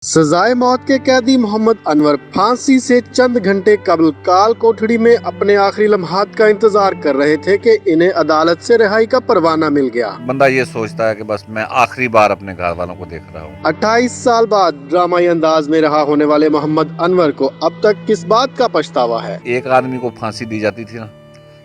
सजाए मौत के कैदी मोहम्मद अनवर फांसी से चंद घंटे कबल काल कोठड़ी में अपने आखिरी लम्हात का इंतजार कर रहे थे कि इन्हें अदालत से रिहाई का परवाना मिल गया। बंदा ये सोचता है कि बस मैं आखिरी बार अपने घर वालों को देख रहा हूँ। 28 साल बाद ड्रामाई अंदाज में रहा होने वाले मोहम्मद अनवर को अब तक किस बात का पछतावा है? एक आदमी को फांसी दी जाती थी ना,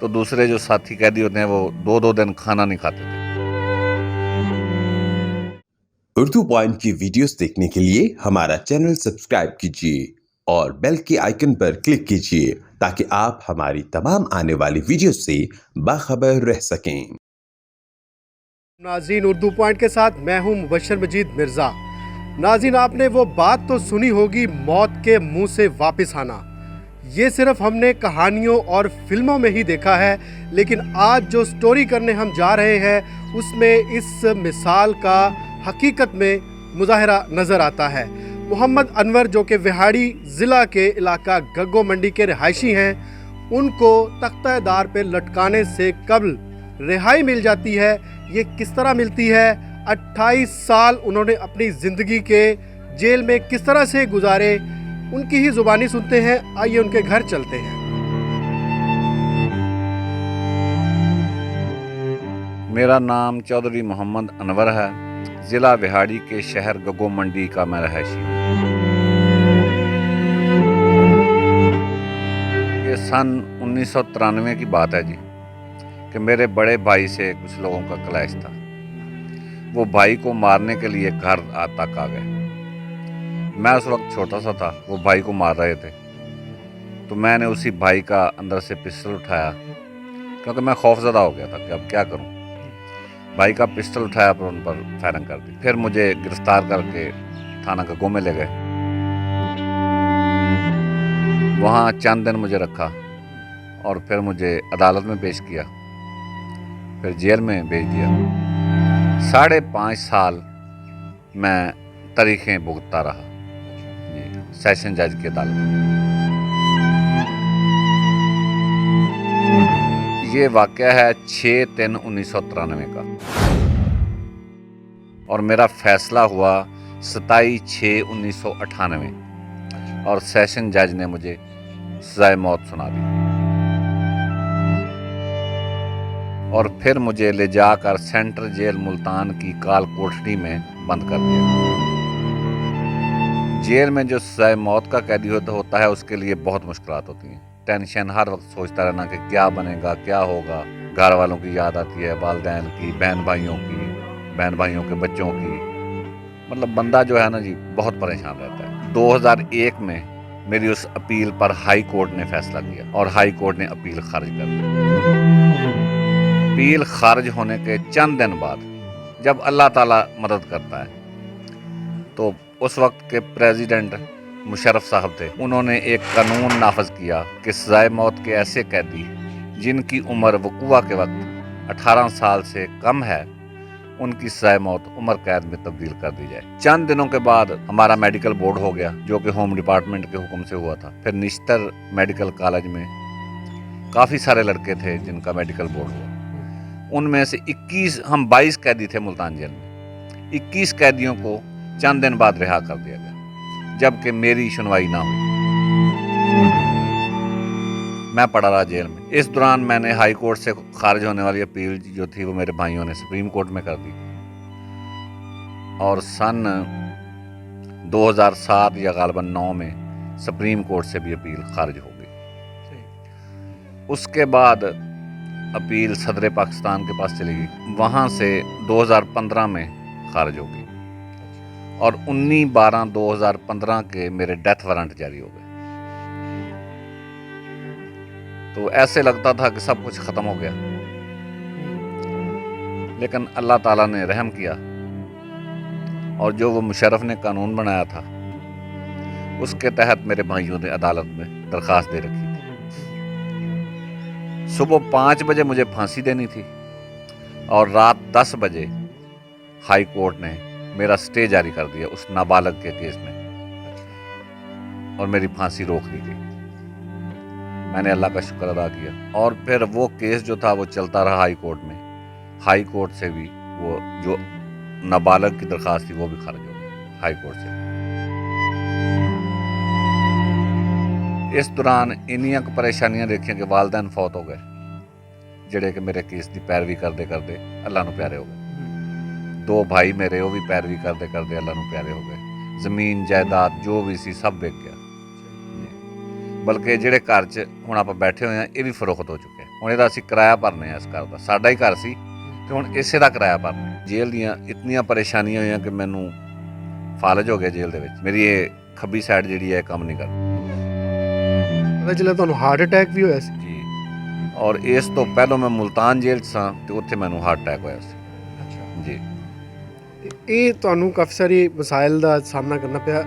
तो दूसरे जो साथी कैदी होते हैं वो दो दो दिन खाना नहीं खाते थे। उर्दू पॉइंट की वीडियोस देखने के लिए हमारा चैनल सब्सक्राइब कीजिए और बेल के आइकन पर क्लिक कीजिए ताकि आप हमारी तमाम आने वाली वीडियोस से बाखबर रह सकें। नाज़रीन, उर्दू पॉइंट के साथ मैं हूं मुबशर मजीद मिर्ज़ा। नाज़रीन, आपने वो बात तो सुनी होगी, मौत के मुंह से वापस आना। ये सिर्फ हमने कहानियों और फिल्मों में ही देखा है, लेकिन आज जो स्टोरी करने हम जा रहे हैं उसमें इस मिसाल का हकीकत में मुजाहरा नज़र आता है। मोहम्मद अनवर जो कि विहाड़ी ज़िला के इलाका गग्गो मंडी के रिहायशी हैं, उनको तख्ता-ए-दार पे लटकाने से कबल रिहाई मिल जाती है। ये किस तरह मिलती है? 28 साल उन्होंने अपनी ज़िंदगी के जेल में किस तरह से गुजारे, उनकी ही ज़ुबानी सुनते हैं। आइए उनके घर चलते हैं। मेरा नाम चौधरी मोहम्मद अनवर है। ज़िला विहाड़ी के शहर गग्गो मंडी का मैं रहायशी हूँ। ये सन 1993 की बात है जी, कि मेरे बड़े भाई से कुछ लोगों का क्लैश था। वो भाई को मारने के लिए घर तक आ गए। मैं उस वक्त छोटा सा था, वो भाई को मार रहे थे, तो मैंने उसी भाई का अंदर से पिस्टल उठाया, क्योंकि मैं खौफजदा हो गया था कि अब क्या करूं। भाई का पिस्टल उठाया पर उन पर फायरिंग कर दी। फिर मुझे गिरफ्तार करके थाना गग्गो में ले गए। वहाँ चंद दिन मुझे रखा और फिर मुझे अदालत में पेश किया, फिर जेल में भेज दिया। 5.5 साल मैं तारीखें भुगतता रहा जी, सेशन जज की अदालत में। ये वाक़या है 6/3/1993 का, और मेरा फैसला हुआ 27/6/1998, और सेशन जज ने मुझे सज़ाए मौत सुना दी और फिर मुझे ले जाकर सेंट्रल जेल मुल्तान की काल कोठड़ी में बंद कर दिया। जेल में जो सज़ाए मौत का कैदी होता है उसके लिए बहुत मुश्किलात होती हैं। टेंशन, हर वक्त सोचता रहना कि क्या बनेगा, क्या होगा। घर वालों की याद आती है, वालिदैन की, बहन भाइयों के बच्चों की। मतलब बंदा जो है ना जी, बहुत परेशान रहता है। 2001 में मेरी उस अपील पर हाई कोर्ट ने फैसला किया और हाई कोर्ट ने अपील खारिज कर दी। अपील खारिज होने के चंद दिन बाद, जब अल्लाह ताला मदद करता है, तो उस वक्त के प्रेसिडेंट मुशर्रफ साहब थे, उन्होंने एक कानून नाफज किया कि सज़ाए मौत के ऐसे कैदी जिनकी उम्र वक़ूआ के वक्त 18 साल से कम है, उनकी सज़ाए मौत उम्र कैद में तब्दील कर दी जाए। चंद दिनों के बाद हमारा मेडिकल बोर्ड हो गया, जो कि होम डिपार्टमेंट के हुक्म से हुआ था। फिर निश्तर मेडिकल कॉलेज में काफ़ी सारे लड़के थे जिनका मेडिकल बोर्ड हुआ। उनमें से 22 कैदी थे मुल्तान जेल में। 21 कैदियों को चंद दिन बाद रिहा कर दिया गया, जबकि मेरी सुनवाई ना हुई। मैं पड़ा रहा जेल में। इस दौरान मैंने हाई कोर्ट से खारिज होने वाली अपील जो थी वो मेरे भाइयों ने सुप्रीम कोर्ट में कर दी, और सन 2007 या गालिबन 9 में सुप्रीम कोर्ट से भी अपील खारिज हो गई। उसके बाद अपील सदर पाकिस्तान के पास चली गई, वहाँ से 2015 में खारिज हो गई, और 19/12/2015 के मेरे डेथ वारंट जारी हो गए। तो ऐसे लगता था कि सब कुछ ख़त्म हो गया, लेकिन अल्लाह ताला ने रहम किया, और जो वो मुशर्रफ ने कानून बनाया था उसके तहत मेरे भाइयों ने अदालत में दरख्वास्त दे रखी थी। सुबह 5 बजे मुझे फांसी देनी थी, और रात 10 बजे हाई कोर्ट ने मेरा स्टे जारी कर दिया उस नाबालग के केस में, और मेरी फांसी रोक दी गई। मैंने अल्लाह का शुक्र अदा किया, और फिर वो केस जो था वो चलता रहा हाई कोर्ट में। हाई कोर्ट से भी वो जो नाबालग की दरख्वास्त थी वो भी खारिज हो गई हाई कोर्ट से। ਇਸ ਦੌਰਾਨ ਇੰਨੀਆਂ ਕੁ ਪਰੇਸ਼ਾਨੀਆਂ ਦੇਖੀਆਂ ਕਿ ਵਾਲਦੈਨ ਫੌਤ ਹੋ ਗਏ, ਜਿਹੜੇ ਕਿ ਮੇਰੇ ਕੇਸ ਦੀ ਪੈਰਵੀ ਕਰਦੇ ਕਰਦੇ ਅੱਲਾ ਨੂੰ ਪਿਆਰੇ ਹੋ ਗਏ। 2 ਭਾਈ ਮੇਰੇ ਉਹ ਵੀ ਪੈਰਵੀ ਕਰਦੇ ਕਰਦੇ ਅੱਲਾ ਨੂੰ ਪਿਆਰੇ ਹੋ ਗਏ। ਜ਼ਮੀਨ ਜਾਇਦਾਦ ਜੋ ਵੀ ਸੀ ਸਭ ਵਿਕ ਗਿਆ, ਬਲਕਿ ਜਿਹੜੇ ਘਰ 'ਚ ਹੁਣ ਆਪਾਂ ਬੈਠੇ ਹੋਏ ਹਾਂ ਇਹ ਵੀ ਫਰੋਖਤ ਹੋ ਚੁੱਕਿਆ। ਹੁਣ ਇਹਦਾ ਅਸੀਂ ਕਿਰਾਇਆ ਭਰਨੇ ਆ। ਇਸ ਘਰ ਦਾ ਸਾਡਾ ਹੀ ਘਰ ਸੀ ਤੇ ਹੁਣ ਇਸੇ ਦਾ ਕਿਰਾਇਆ ਭਰਨਾ। ਜੇਲ੍ਹ ਦੀਆਂ ਇਤਨੀਆਂ ਪਰੇਸ਼ਾਨੀਆਂ ਹੋਈਆਂ ਕਿ ਮੈਨੂੰ ਫਾਲਜ ਹੋ ਗਿਆ ਜੇਲ੍ਹ ਦੇ ਵਿੱਚ। ਮੇਰੀ ਇਹ ਖੱਬੀ ਸਾਈਡ ਜਿਹੜੀ ਹੈ ਇਹ ਕੰਮ ਨਹੀਂ ਕਰਦੀ ਪਤਾ ਚੱਲਿਆ ਤੁਹਾਨੂੰ ਹਾਰਟ ਅਟੈਕ ਵੀ ਹੋਇਆ ਸੀ? ਜੀ। ਔਰ ਇਸ ਤੋਂ ਪਹਿਲਾਂ ਮੈਂ ਮੁਲਤਾਨ ਜੇਲ੍ਹ 'ਚ ਸਾਂ ਤੇ ਉੱਥੇ ਮੈਨੂੰ ਹਾਰਟ ਅਟੈਕ ਹੋਇਆ ਸੀ। ਅੱਛਾ ਜੀ। ਇਹ ਤੁਹਾਨੂੰ ਕਾਫੀ ਸਾਰੀ ਮਸਾਇਲ ਦਾ ਸਾਹਮਣਾ ਕਰਨਾ ਪਿਆ।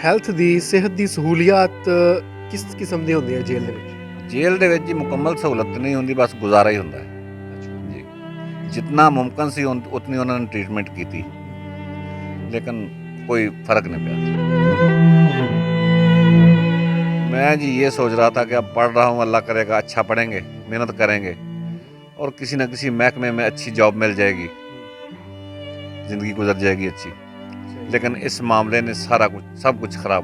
ਹੈਲਥ ਦੀ, ਸਿਹਤ ਦੀ ਸਹੂਲੀਅਤ ਕਿਸ ਕਿਸਮ ਦੀ ਹੁੰਦੀ ਹੈ ਜੇਲ੍ਹ ਦੇ ਵਿੱਚ? ਜੇਲ੍ਹ ਦੇ ਵਿੱਚ ਜੀ ਮੁਕੰਮਲ ਸਹੂਲਤ ਨਹੀਂ ਹੁੰਦੀ, ਬਸ ਗੁਜ਼ਾਰਾ ਹੀ ਹੁੰਦਾ ਹੈ ਜੀ। ਜਿੰਨਾ ਮੁਮਕਨ ਸੀ ਉਤਨੀ ਉਹਨਾਂ ਨੇ ਟ੍ਰੀਟਮੈਂਟ ਕੀਤੀ, लेकिन कोई फ़र्क नहीं पड़ा। मैं जी ये सोच रहा था कि अब पढ़ रहा हूँ, अल्लाह करेगा अच्छा पढ़ेंगे, मेहनत करेंगे और किसी न किसी महकमे में अच्छी जॉब मिल जाएगी, ज़िंदगी गुजर जाएगी अच्छी। लेकिन इस मामले ने सारा कुछ सब कुछ ख़राब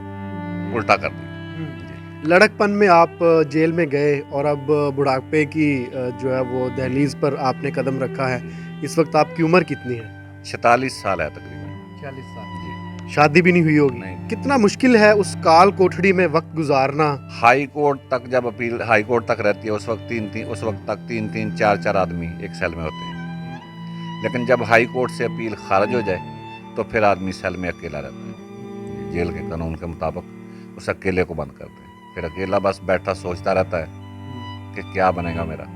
उल्टा कर दिया। लड़कपन में आप जेल में गए और अब बुढ़ापे की जो है वो दहलीज पर आपने कदम रखा है। इस वक्त आपकी उम्र कितनी है? 46 साल है तकरीबन। 46 साल जी। शादी भी नहीं हुई होगी? नहीं। कितना मुश्किल है उस काल कोठड़ी में वक्त गुजारना? हाई कोर्ट तक जब अपील हाई कोर्ट तक रहती है उस वक्त तीन 4 आदमी एक सेल में होते हैं। लेकिन जब हाई कोर्ट से अपील खारिज हो जाए तो फिर आदमी सेल में अकेला रहता है। जेल के कानून के मुताबिक उस अकेले को बंद करते हैं। फिर अकेला बस बैठा सोचता रहता है कि क्या बनेगा मेरा।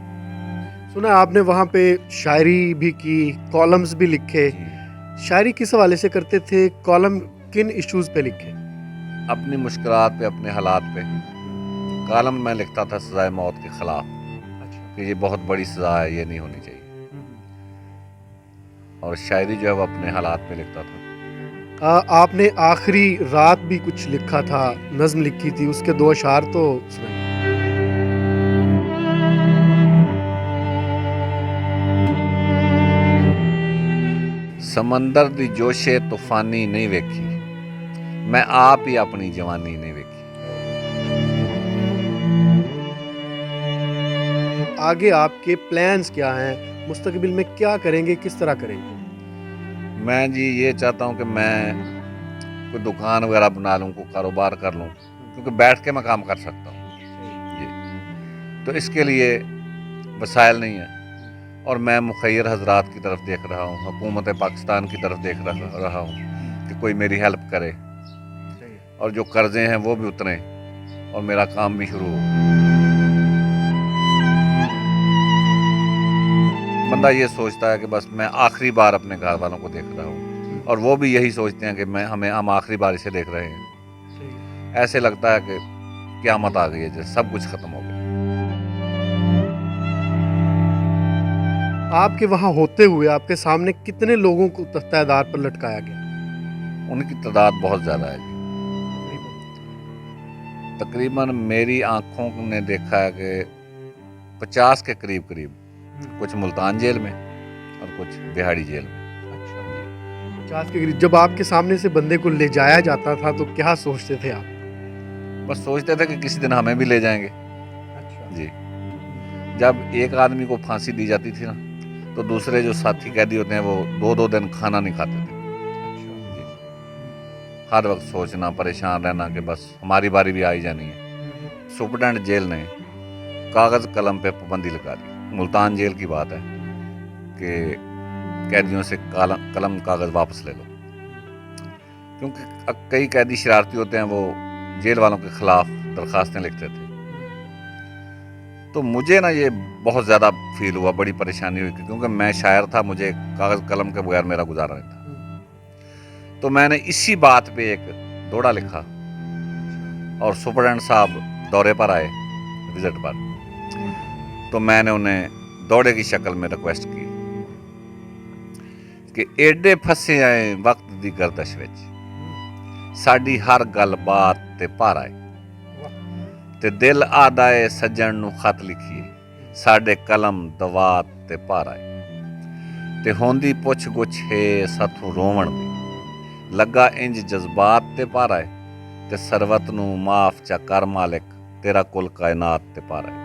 सुना आपने वहाँ पे शायरी भी की, कॉलम्स भी लिखे। शायरी किस हवाले से करते थे? कॉलम किन इश्यूज पे लिखे? अपनी मुश्किलात पे, अपने हालात पे। कॉलम मैं लिखता था सज़ाए मौत के ख़िलाफ़, कि ये बहुत बड़ी सज़ा है, ये नहीं होनी चाहिए। और शायरी जो है वो अपने हालात पे लिखता था। आपने आखिरी रात भी कुछ लिखा था, नज़्म लिखी थी, उसके 2 अशार तो सुनाइए। समंदर दी जोशे तूफानी नहीं वेखी, मैं आप ही अपनी जवानी नहीं वेखी। आगे आपके प्लान्स क्या हैं? मुस्तकबिल में क्या करेंगे, किस तरह करेंगे? मैं जी ये चाहता हूँ कि मैं कोई दुकान वगैरह बना लूँ, कोई कारोबार कर लूँ, क्योंकि बैठ के मैं काम कर सकता हूँ जी। तो इसके लिए वसाइल नहीं है और मैं मुखय्यर हजरात की तरफ देख रहा हूँ, हुकूमत पाकिस्तान की तरफ देख रहा हूँ कि कोई मेरी हेल्प करे और जो कर्जे हैं वो भी उतरे और मेरा काम भी शुरू हो। बंदा ये सोचता है कि बस मैं आखिरी बार अपने घर वालों को देख रहा हूँ और वो भी यही सोचते हैं कि हम आखिरी बार इसे देख रहे हैं। ऐसे लगता है कि क़यामत आ गई है, जैसे सब कुछ ख़त्म हो गया। आपके वहाँ होते हुए आपके सामने कितने लोगों को तख्तादार पर लटकाया गया? उनकी तादाद बहुत ज़्यादा है जी। तकरीबन मेरी आँखों ने देखा है कि 50 के करीब कुछ मुल्तान जेल में और कुछ बिहाड़ी जेल में। 50 के करीब। जब आपके सामने से बंदे को ले जाया जाता था तो क्या सोचते थे आप? बस सोचते थे कि किसी दिन हमें भी ले जाएंगे जी। जब एक आदमी को फांसी दी जाती थी ना तो दूसरे जो साथी कैदी होते हैं वो 2-2 दिन खाना नहीं खाते थे जी। हर वक्त सोचना, परेशान रहना कि बस हमारी बारी भी आई जानी है। सुपरटेंडेंट जेल ने कागज़ कलम पे पाबंदी लगा दी। मुल्तान जेल की बात है कि कैदियों से कलम कागज़ वापस ले लो, क्योंकि कई कैदी शरारती होते हैं, वो जेल वालों के ख़िलाफ़ दरख्वास्तें लिखते थे। तो मुझे ना ये बहुत ज़्यादा फील हुआ, बड़ी परेशानी हुई, क्योंकि मैं शायर था, मुझे कागज़ कलम के बगैर मेरा गुजारा नहीं था। तो मैंने इसी बात पे एक दोड़ा लिखा और सुपरटेंडेंट साहब दौरे पर आए, विज़िट पर, तो मैंने उन्हें दौड़े की शक्ल में रिक्वेस्ट की कि एडे फसे आए वक्त दी गर्दश विच, साडी हर गल बात ते भार आए, ते दिल आदा है सज्जन नू खत लिखिए, साडे कलम दवात ते भार आए, ते होंदी पुछ गुछ है साथों रोवण दी, लगा इंज जज्बात ते भार आए, ਤੇ ਸਰਵਤ ਨੂੰ ਮਾਫ ਚਾ ਕਰ मालिक तेरा कुल कायनात ते पा रहा है।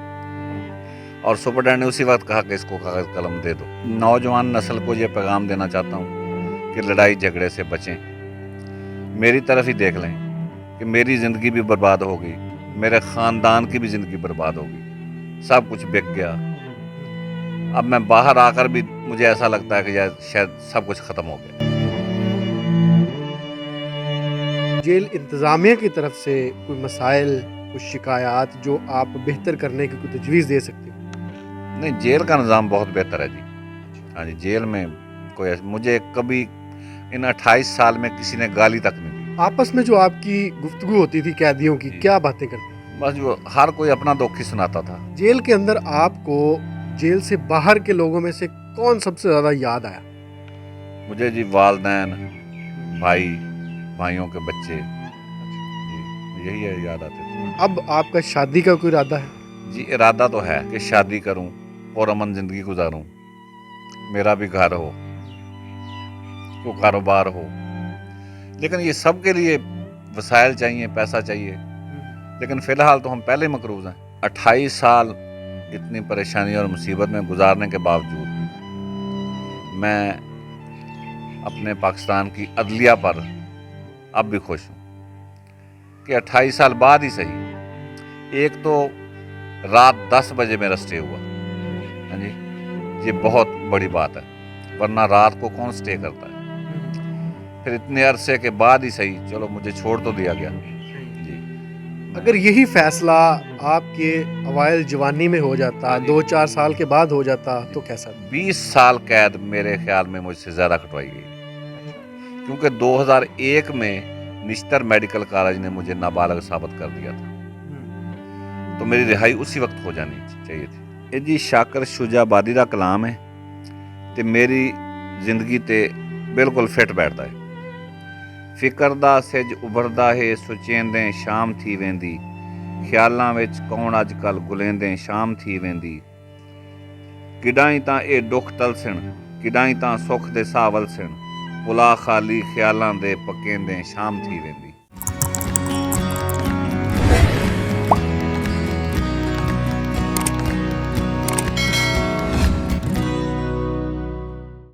और सुपरडेंट ने उसी वक्त कहा कि इसको कागज कलम दे दो। नौजवान नस्ल को ये पैगाम देना चाहता हूँ कि लड़ाई झगड़े से बचें, मेरी तरफ ही देख लें कि मेरी ज़िंदगी भी बर्बाद हो गई, मेरे ख़ानदान की भी ज़िंदगी बर्बाद हो गई, सब कुछ बिक गया। अब मैं बाहर आकर भी मुझे ऐसा लगता है कि यार शायद सब कुछ ख़त्म हो गया। जेल इंतज़ामिया की तरफ से कोई मसाइल, कुछ शिकायत जो आप बेहतर करने की कोई तजवीज़ दे सकते हो? नहीं, जेल का निज़ाम बहुत बेहतर है जी। हाँ जी, जेल में कोई मुझे कभी इन 28 साल में किसी ने गाली तक नहीं दी। आपस में जो आपकी गुफ्तगू होती थी कैदियों की, क्या बातें करते थे? बस जो हर कोई अपना दुख ही सुनाता था। जेल के अंदर आपको जेल से बाहर के लोगों में से कौन सबसे ज़्यादा याद आया? मुझे जी वालदैन, भाई, भाइयों के बच्चे, जी यही है याद आते थे। अब आपका शादी का कोई इरादा है? जी इरादा तो है कि शादी करूं और अमन ज़िंदगी गुजारूं, मेरा भी घर हो, को कारोबार हो, लेकिन ये सब के लिए वसाइल चाहिए, पैसा चाहिए। लेकिन फ़िलहाल तो हम पहले मकरूज़ हैं। 28 साल इतनी परेशानी और मुसीबत में गुजारने के बावजूद मैं अपने पाकिस्तान की अदलिया पर अब भी खुश हूँ कि 28 साल बाद ही सही, एक तो रात 10 बजे मेरा स्टे हुआ। हाँ जी, ये बहुत बड़ी बात है, वरना रात को कौन स्टे करता है। फिर इतने अरसे के बाद ही सही, चलो मुझे छोड़ तो दिया गया जी। अगर यही फैसला आपके अवाइल जवानी में हो जाता, 2-4 साल के बाद हो जाता, तो कैसा? 20 साल कैद मेरे ख्याल में मुझसे ज़्यादा कटवाई गई, क्योंकि 2001 में निश्तर मेडिकल कॉलेज ने मुझे नाबालिग साबित कर दिया था, तो मेरी रिहाई उसी वक्त हो जानी चाहिए थी। ये जी शाकर शुजाबादी का कलाम है ते मेरी जिंदगी ते बिल्कुल फिट बैठता है। फिकर दा सिज उभरदा है, सुचेंदे शाम थी वेंदी, ख्यालां विच कौन अजकल गुलेंदे शाम थी वेंदी। किडाई तां ए दुख तलसण, किडाई तां सुख दे सावल सण, पुला खाली ख्यालां दे पकेंदे शाम थी वेंदी।